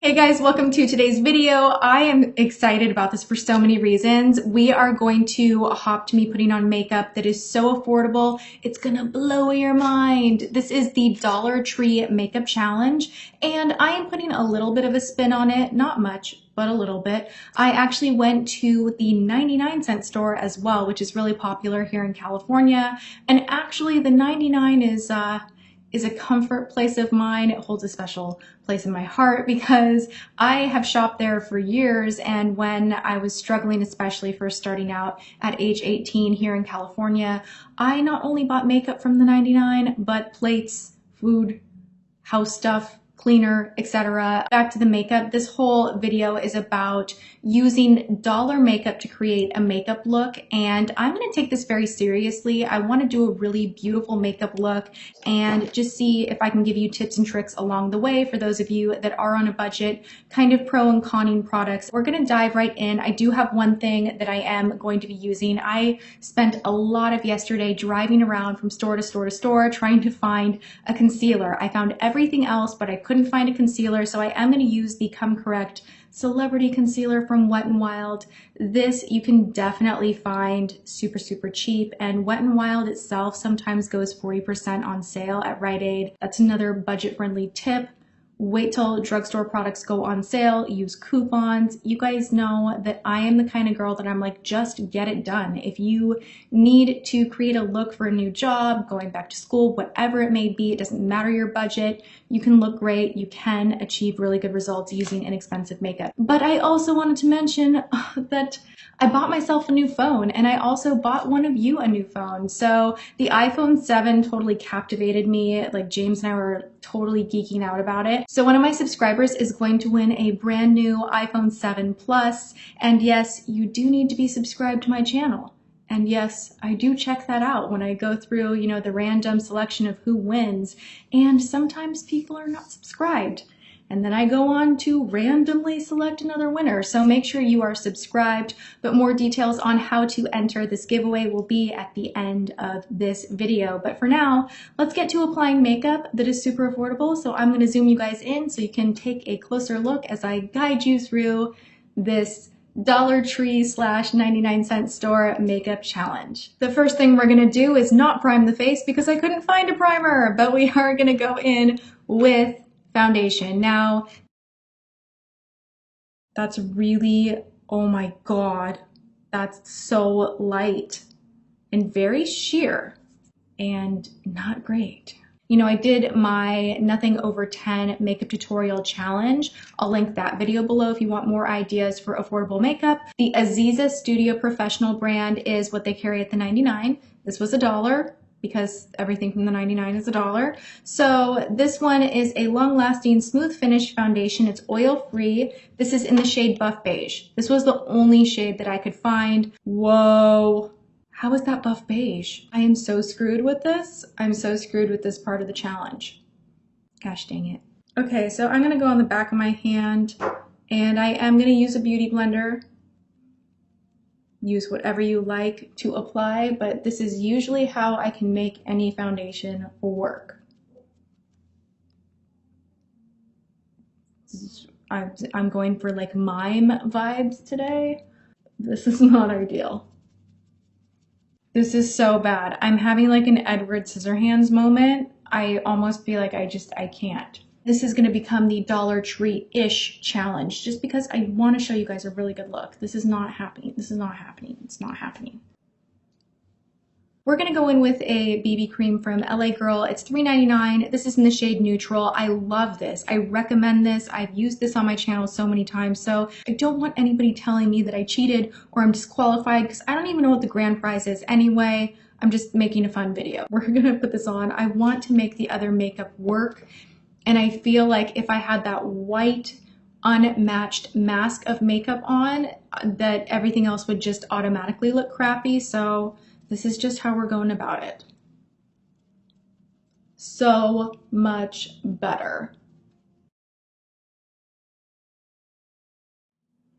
Hey guys, welcome to today's video. I am excited about this for so many reasons. We are going to hop to me putting on makeup that is so affordable, it's gonna blow your mind. This is the Dollar Tree Makeup Challenge, and I am putting a little bit of a spin on it, not much, but a little bit. I actually went to the 99-cent store as well, which is really popular here in California, and actually the 99 is a comfort place of mine. It holds a special place in my heart because I have shopped there for years, and when I was struggling, especially first starting out at age 18 here in California, I not only bought makeup from the 99, but plates, food, house stuff, cleaner, etc. Back to the makeup. This whole video is about using dollar makeup to create a makeup look, and I'm going to take this very seriously. I want to do a really beautiful makeup look and just see if I can give you tips and tricks along the way for those of you that are on a budget, kind of pro and conning products. We're going to dive right in. I do have one thing that I am going to be using. I spent a lot of yesterday driving around from store to store to store trying to find a concealer. I found everything else, but I couldn't find a concealer, so I am going to use the Come Correct Celebrity Concealer from Wet n Wild. This you can definitely find super cheap, and Wet n Wild itself sometimes goes 40% on sale at Rite Aid. That's another budget-friendly tip. Wait till drugstore products go on sale, use coupons. You guys know that I am the kind of girl that I'm like, just get it done. If you need to create a look for a new job, going back to school, whatever it may be, it doesn't matter your budget, you can look great, you can achieve really good results using inexpensive makeup. But I also wanted to mention that I bought myself a new phone, and I also bought one of you a new phone. So the iPhone 7 totally captivated me. Like, James and I were totally geeking out about it. So one of my subscribers is going to win a brand new iPhone 7 Plus. And yes, you do need to be subscribed to my channel. And yes, I do check that out when I go through, you know, the random selection of who wins. And sometimes people are not subscribed. And then I go on to randomly select another winner. So make sure you are subscribed, but more details on how to enter this giveaway will be at the end of this video. But for now, let's get to applying makeup that is super affordable. So I'm gonna zoom you guys in so you can take a closer look as I guide you through this Dollar Tree / 99-cent store makeup challenge. The first thing we're gonna do is not prime the face because I couldn't find a primer, but we are gonna go in with foundation. Now, that's really, oh my God, that's so light and very sheer and not great. You know, I did my nothing over 10 makeup tutorial challenge. I'll link that video below if you want more ideas for affordable makeup. The Aziza Studio Professional brand is what they carry at the 99. This was $1 because everything from the 99 is $1. So this one is a long-lasting smooth finish foundation. It's oil-free. This is in the shade Buff Beige. This was the only shade that I could find. Whoa. How is that buff beige? I am so screwed with this. I'm so screwed with this part of the challenge. Gosh dang it. Okay, so I'm gonna go on the back of my hand, and I am gonna use a beauty blender. Use whatever you like to apply, but this is usually how I can make any foundation work. I'm going for like mime vibes today. This is not ideal. This is so bad. I'm having like an Edward Scissorhands moment. I almost feel like I can't. This is gonna become the Dollar Tree-ish challenge just because I wanna show you guys a really good look. This is not happening. This is not happening. It's not happening. We're gonna go in with a BB cream from LA Girl. It's $3.99. This is in the shade Neutral. I love this. I recommend this. I've used this on my channel so many times, so I don't want anybody telling me that I cheated or I'm disqualified because I don't even know what the grand prize is anyway. I'm just making a fun video. We're gonna put this on. I want to make the other makeup work, and I feel like if I had that white unmatched mask of makeup on, that everything else would just automatically look crappy. So this is just how we're going about it. So much better.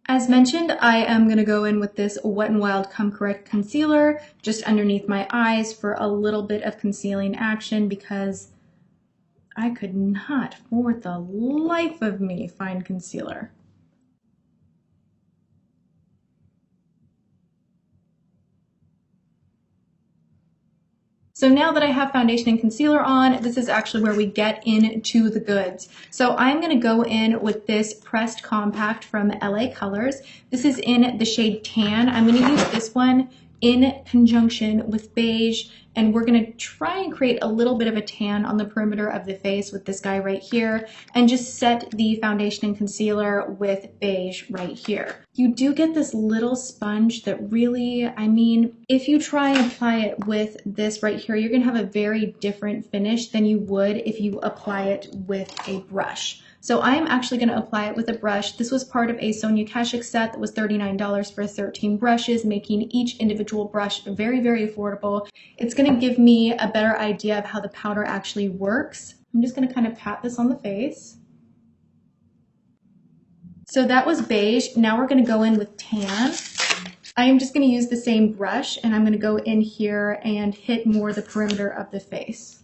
As mentioned, I am gonna go in with this Wet n Wild Come Correct concealer just underneath my eyes for a little bit of concealing action because I could not, for the life of me, find concealer. So now that I have foundation and concealer on, this is actually where we get into the goods. So I'm gonna go in with this pressed compact from LA Colors. This is in the shade Tan. I'm gonna use this one in conjunction with beige, and we're gonna try and create a little bit of a tan on the perimeter of the face with this guy right here, and just set the foundation and concealer with beige right here. You do get this little sponge that really, I mean, if you try and apply it with this right here, you're gonna have a very different finish than you would if you apply it with a brush. So I'm actually going to apply it with a brush. This was part of a Sonia Kashuk set that was $39 for 13 brushes, making each individual brush very, very affordable. It's going to give me a better idea of how the powder actually works. I'm just going to kind of pat this on the face. So that was beige. Now we're going to go in with tan. I am just going to use the same brush, and I'm going to go in here and hit more the perimeter of the face.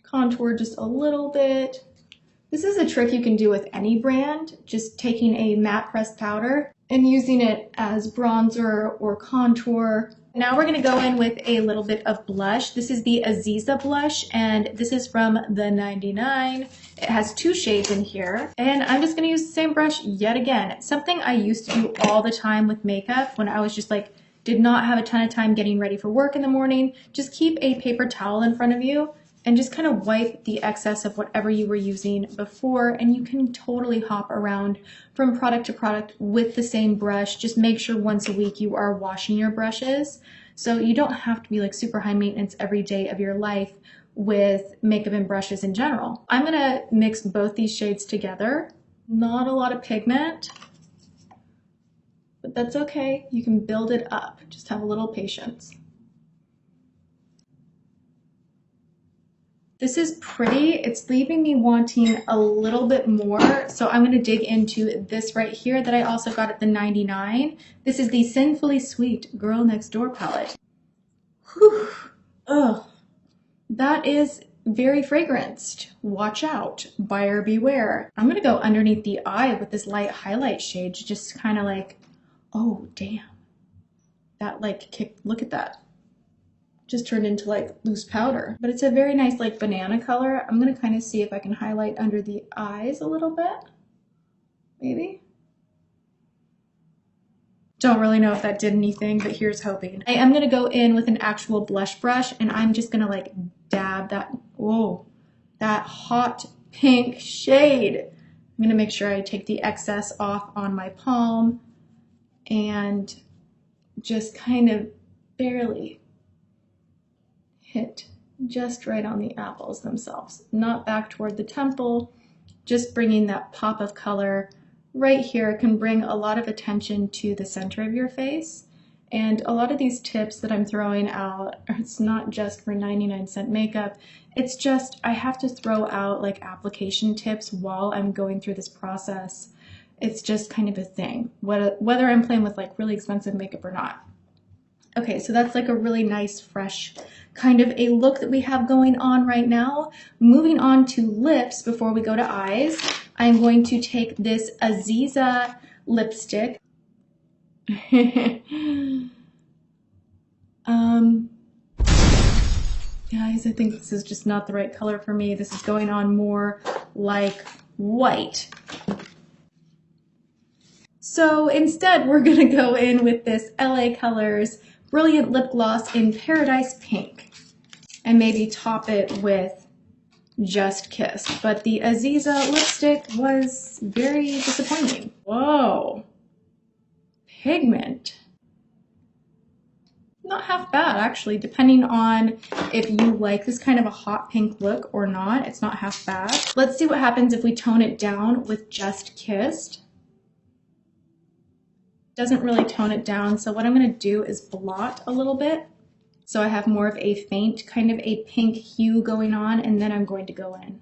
Contour just a little bit. This is a trick you can do with any brand, just taking a matte pressed powder and using it as bronzer or contour. Now we're gonna go in with a little bit of blush. This is the Aziza blush, and this is from the 99. It has 2 shades in here, and I'm just gonna use the same brush yet again. Something I used to do all the time with makeup when I was just like, did not have a ton of time getting ready for work in the morning. Just keep a paper towel in front of you and just kind of wipe the excess of whatever you were using before, and you can totally hop around from product to product with the same brush. Just make sure once a week you are washing your brushes, so you don't have to be like super high maintenance every day of your life with makeup and brushes in general. I'm gonna mix both these shades together. Not a lot of pigment, but that's okay. You can build it up. Just have a little patience. This is pretty. It's leaving me wanting a little bit more, so I'm going to dig into this right here that I also got at the 99. This is the Sinfully Sweet Girl Next Door palette. Whew. Ugh. That is very fragranced. Watch out. Buyer beware. I'm going to go underneath the eye with this light highlight shade to just kind of like, oh, damn. That like kicked, look at that. Just turned into like loose powder, but it's a very nice like banana color. I'm gonna kind of see if I can highlight under the eyes a little bit, maybe. Don't really know if that did anything, but here's hoping. I am gonna go in with an actual blush brush, and I'm just gonna like dab that, whoa, that hot pink shade. I'm gonna make sure I take the excess off on my palm and just kind of barely hit just right on the apples themselves, not back toward the temple, just bringing that pop of color right here. Can bring a lot of attention to the center of your face. And a lot of these tips that I'm throwing out, it's not just for 99-cent makeup, it's just I have to throw out like application tips while I'm going through this process. It's just kind of a thing, whether I'm playing with like really expensive makeup or not. Okay, so that's like a really nice, fresh kind of a look that we have going on right now. Moving on to lips before we go to eyes, I'm going to take this Aziza lipstick. Guys, I think this is just not the right color for me. This is going on more like white. So instead, we're gonna go in with this LA Colors Brilliant Lip Gloss in Paradise Pink and maybe top it with Just Kiss. But the Aziza lipstick was very disappointing. Whoa, pigment. Not half bad, actually, depending on if you like this kind of a hot pink look or not. It's not half bad. Let's see what happens if we tone it down with Just Kissed. Doesn't really tone it down, so what I'm going to do is blot a little bit so I have more of a faint kind of a pink hue going on, and then I'm going to go in.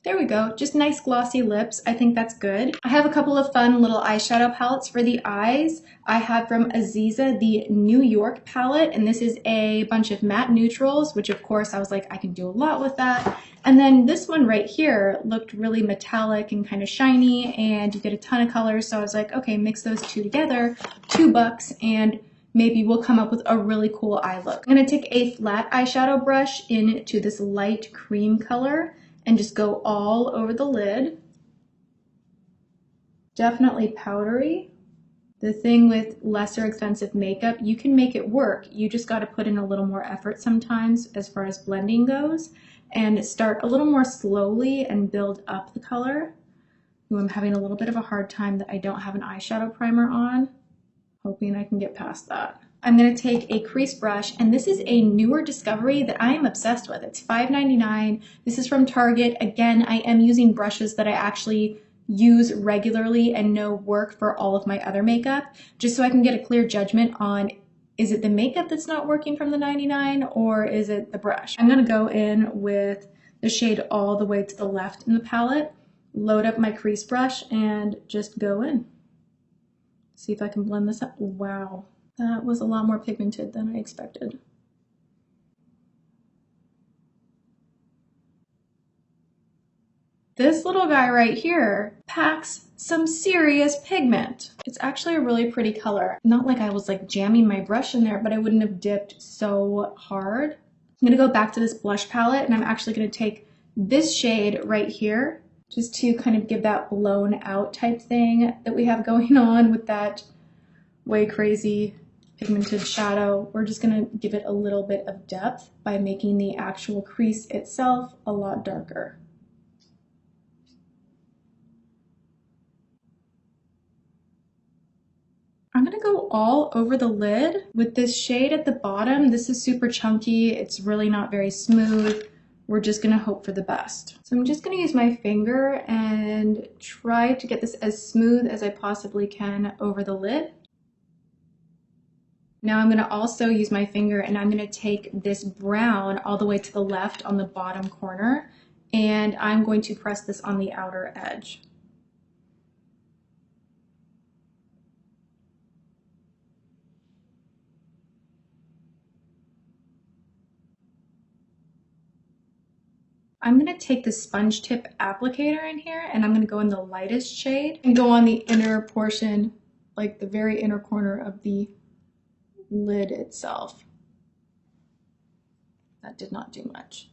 There we go, just nice glossy lips. I think that's good. I have a couple of fun little eyeshadow palettes for the eyes. I have from Aziza the New York palette, and this is a bunch of matte neutrals, which of course I was like, I can do a lot with that. And then this one right here looked really metallic and kind of shiny, and you get a ton of colors. So I was like, okay, mix those two together, $2, and maybe we'll come up with a really cool eye look. I'm gonna take a flat eyeshadow brush into this light cream color and just go all over the lid. Definitely powdery. The thing with lesser expensive makeup, you can make it work. You just got to put in a little more effort sometimes as far as blending goes, and start a little more slowly and build up the color. Ooh, I'm having a little bit of a hard time that I don't have an eyeshadow primer on. Hoping I can get past that. I'm going to take a crease brush, and this is a newer discovery that I am obsessed with. It's $5.99. This is from Target. Again, I am using brushes that I actually use regularly and know work for all of my other makeup, just so I can get a clear judgment on, is it the makeup that's not working from the 99 or is it the brush? I'm going to go in with the shade all the way to the left in the palette, load up my crease brush, and just go in. See if I can blend this up. Wow, that was a lot more pigmented than I expected. This little guy right here packs some serious pigment. It's actually a really pretty color. Not like I was like jamming my brush in there, but I wouldn't have dipped so hard. I'm gonna go back to this blush palette, and I'm actually gonna take this shade right here, just to kind of give that blown out type thing that we have going on with that way crazy pigmented shadow. We're just gonna give it a little bit of depth by making the actual crease itself a lot darker. I'm gonna go all over the lid with this shade at the bottom. This is super chunky. It's really not very smooth. We're just gonna hope for the best. So I'm just gonna use my finger and try to get this as smooth as I possibly can over the lid. Now I'm gonna also use my finger, and I'm gonna take this brown all the way to the left on the bottom corner, and I'm going to press this on the outer edge. I'm gonna take the sponge tip applicator in here, and I'm gonna go in the lightest shade and go on the inner portion, like the very inner corner of the lid itself. That did not do much.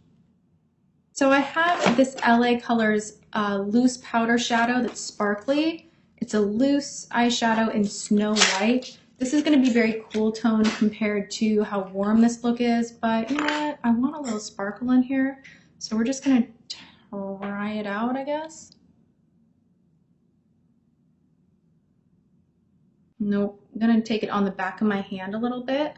So I have this LA Colors loose powder shadow that's sparkly. It's a loose eyeshadow in Snow White. This is going to be very cool tone compared to how warm this look is, but you know what? I want a little sparkle in here. So we're just going to try it out, I guess. Nope. I'm going to take it on the back of my hand a little bit.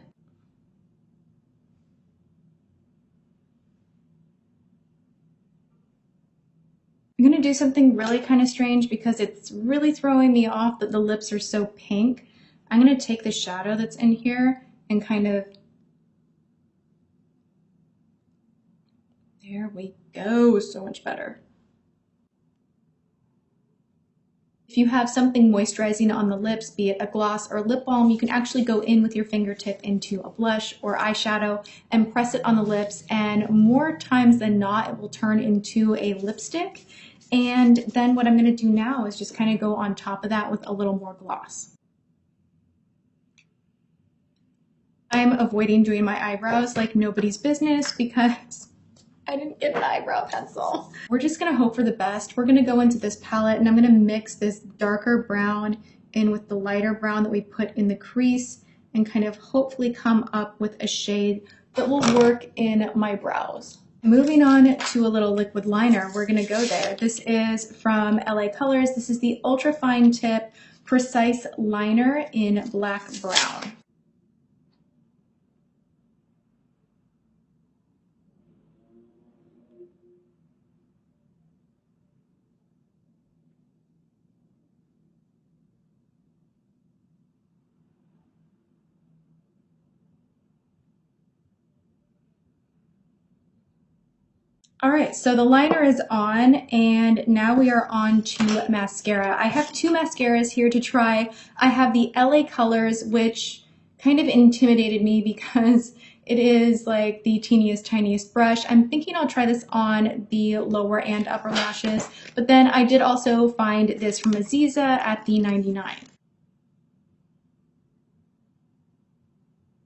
I'm going to do something really kind of strange because it's really throwing me off that the lips are so pink. I'm going to take the shadow that's in here and kind of, there we go, so much better. If you have something moisturizing on the lips, be it a gloss or lip balm, you can actually go in with your fingertip into a blush or eyeshadow and press it on the lips, and more times than not, it will turn into a lipstick. And then what I'm going to do now is just kind of go on top of that with a little more gloss. I'm avoiding doing my eyebrows like nobody's business because I didn't get an eyebrow pencil. We're just gonna hope for the best. We're gonna go into this palette, and I'm gonna mix this darker brown in with the lighter brown that we put in the crease and kind of hopefully come up with a shade that will work in my brows. Moving on to a little liquid liner, we're gonna go there. This is from LA Colors. This is the Ultra Fine Tip Precise Liner in Black Brown. All right, so the liner is on, and now we are on to mascara. I have two mascaras here to try. I have the LA Colors, which kind of intimidated me because it is like the teeniest, tiniest brush. I'm thinking I'll try this on the lower and upper lashes, but then I did also find this from Aziza at the 99.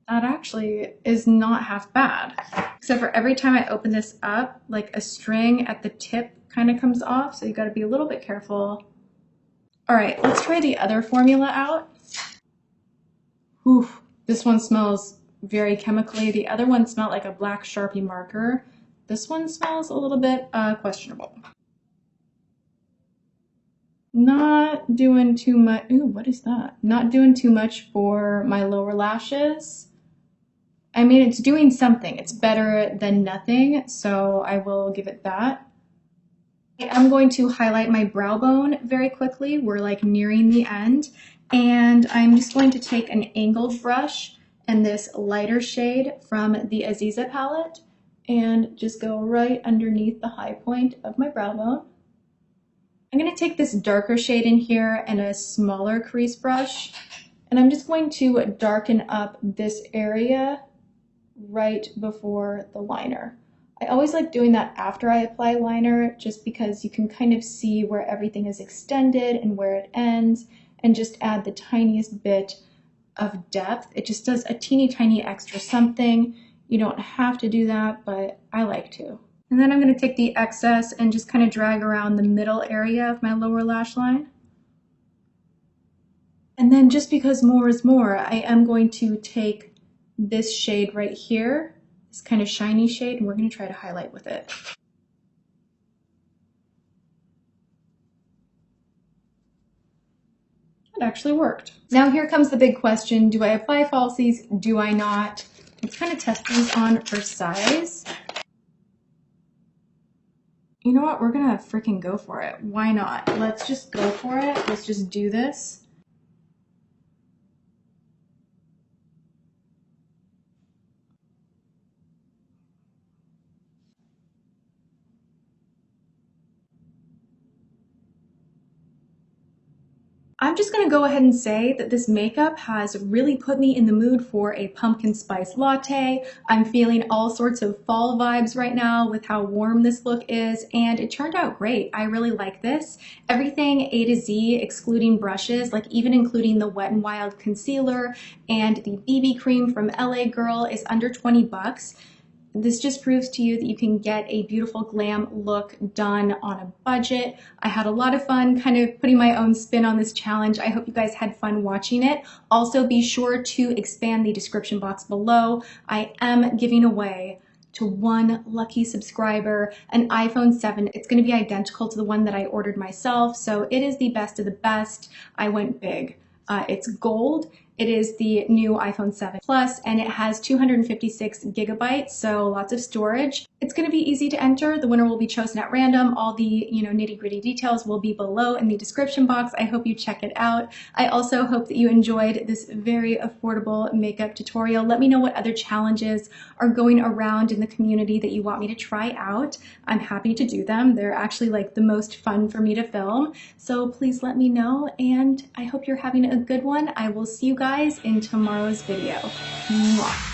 That actually is not half bad. Except for every time I open this up, like a string at the tip kind of comes off, so you gotta be a little bit careful. All right, let's try the other formula out. Oof, this one smells very chemically. The other one smelled like a black Sharpie marker. This one smells a little bit questionable. Not doing too much. Ooh, what is that? Not doing too much for my lower lashes. I mean, it's doing something. It's better than nothing, so I will give it that. I'm going to highlight my brow bone very quickly. We're like nearing the end. And I'm just going to take an angled brush and this lighter shade from the Aziza palette and just go right underneath the high point of my brow bone. I'm going to take this darker shade in here and a smaller crease brush, and I'm just going to darken up this area right before the liner. I always like doing that after I apply liner just because you can kind of see where everything is extended and where it ends, and just add the tiniest bit of depth. It just does a teeny tiny extra something. You don't have to do that, but I like to. And then I'm going to take the excess and just kind of drag around the middle area of my lower lash line. And then just because more is more, I am going to take this shade right here, this kind of shiny shade, and we're going to try to highlight with it. It actually worked. Now here comes the big question. Do I apply falsies? Do I not? Let's kind of test these on for size. You know what? We're going to freaking go for it. Why not? Let's just go for it. Let's just do this. I'm just going to go ahead and say that this makeup has really put me in the mood for a pumpkin spice latte. I'm feeling all sorts of fall vibes right now with how warm this look is, and it turned out great. I really like this. Everything A to Z, excluding brushes, like even including the Wet n Wild concealer and the BB cream from LA Girl, is under 20 bucks. This just proves to you that you can get a beautiful glam look done on a budget. I had a lot of fun kind of putting my own spin on this challenge. I hope you guys had fun watching it. Also, be sure to expand the description box below. I am giving away to one lucky subscriber an iPhone 7. It's going to be identical to the one that I ordered myself, so it is the best of the best. I went big. It's gold. It is the new iPhone 7 Plus, and it has 256 gigabytes, so lots of storage. It's going to be easy to enter. The winner will be chosen at random. All the nitty-gritty details will be below in the description box. I hope you check it out. I also hope that you enjoyed this very affordable makeup tutorial. Let me know what other challenges are going around in the community that you want me to try out. I'm happy to do them. They're actually like the most fun for me to film. So please let me know, and I hope you're having a good one. I will see you guys in tomorrow's video. Mwah.